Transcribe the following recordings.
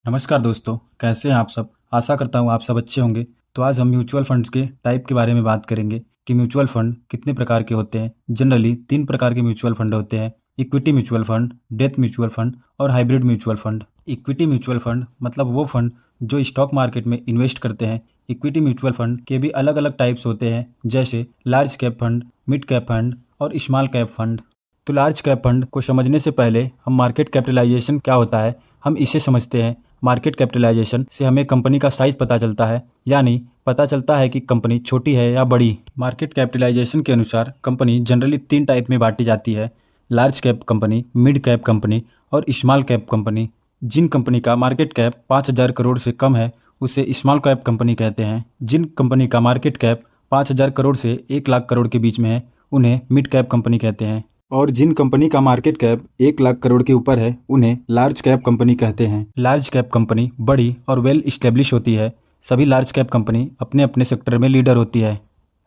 नमस्कार दोस्तों, कैसे हैं आप सब। आशा करता हूँ आप सब अच्छे होंगे। तो आज हम म्यूचुअल फंड्स के टाइप के बारे में बात करेंगे कि म्यूचुअल फंड कितने प्रकार के होते हैं। जनरली 3 प्रकार के म्यूचुअल फंड होते हैं: equity mutual fund, debt mutual fund और hybrid mutual fund. Equity mutual fund मतलब वो फंड जो स्टॉक मार्केट में इन्वेस्ट करते हैं। इक्विटी म्यूचुअल फंड के भी अलग अलग टाइप्स होते हैं, जैसे large cap fund, mid cap fund और स्मॉल कैप फंड। तो लार्ज कैप फंड को समझने से पहले हम मार्केट कैपिटलाइजेशन क्या होता है हम इसे समझते हैं। मार्केट कैपिटलाइजेशन से हमें कंपनी का साइज पता चलता है, यानी पता चलता है कि कंपनी छोटी है या बड़ी। मार्केट कैपिटलाइजेशन के अनुसार कंपनी जनरली 3 टाइप में बांटी जाती है: large cap company, mid cap company और स्मॉल कैप कंपनी। जिन कंपनी का मार्केट कैप 5,000 करोड़ से कम है उसे स्मॉल कैप कंपनी कहते हैं। जिन कंपनी का मार्केट कैप 5,000 करोड़ से 1,00,000 करोड़ के बीच में है उन्हें मिड कैप कंपनी कहते हैं। और जिन कंपनी का मार्केट कैप 1,00,000 करोड़ के ऊपर है उन्हें लार्ज कैप कंपनी कहते हैं। लार्ज कैप कंपनी बड़ी और वेल इस्टेब्लिश होती है। सभी लार्ज कैप कंपनी अपने अपने सेक्टर में लीडर होती है।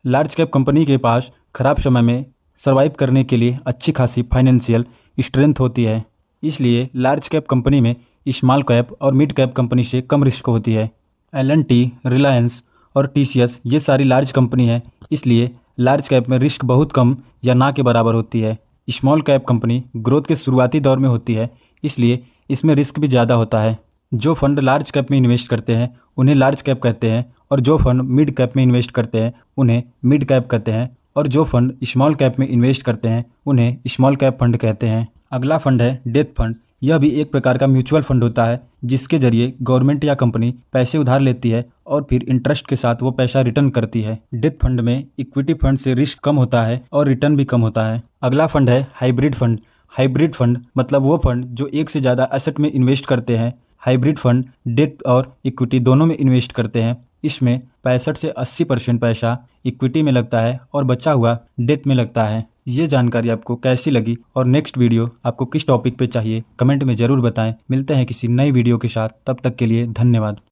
लार्ज कैप कंपनी के पास खराब समय में सर्वाइव करने के लिए अच्छी खासी फाइनेंशियल स्ट्रेंथ होती है। इसलिए लार्ज कैप कंपनी में स्मॉल कैप और मिड कैप कंपनी से कम रिस्क होती है। L&T, रिलायंस और TCS ये सारी लार्ज कंपनी है, इसलिए लार्ज कैप में रिस्क बहुत कम या ना के बराबर होती है। स्मॉल कैप कंपनी ग्रोथ के शुरुआती दौर में होती है, इसलिए इसमें रिस्क भी ज़्यादा होता है। जो फंड लार्ज कैप में इन्वेस्ट करते हैं उन्हें लार्ज कैप कहते हैं, और जो फंड मिड कैप में इन्वेस्ट करते हैं उन्हें मिड कैप कहते हैं, और जो फंड स्मॉल कैप में इन्वेस्ट करते हैं उन्हें स्मॉल कैप फंड कहते हैं। अगला फंड है डेथ फंड। यह भी एक प्रकार का म्यूचुअल फंड होता है, जिसके जरिए गवर्नमेंट या कंपनी पैसे उधार लेती है और फिर इंटरेस्ट के साथ वो पैसा रिटर्न करती है। डेथ फंड में इक्विटी फंड से रिस्क कम होता है और रिटर्न भी कम होता है। अगला फंड है हाइब्रिड फंड। हाइब्रिड फंड मतलब वो फंड जो एक से ज़्यादा एसेट में इन्वेस्ट करते हैं। हाइब्रिड फंड डेट और इक्विटी दोनों में इन्वेस्ट करते हैं। इसमें 65 से 80% पैसा इक्विटी में लगता है और बचा हुआ डेट में लगता है। ये जानकारी आपको कैसी लगी और नेक्स्ट वीडियो आपको किस टॉपिक पे चाहिए कमेंट में ज़रूर बताएं। मिलते हैं किसी नई वीडियो के साथ, तब तक के लिए धन्यवाद।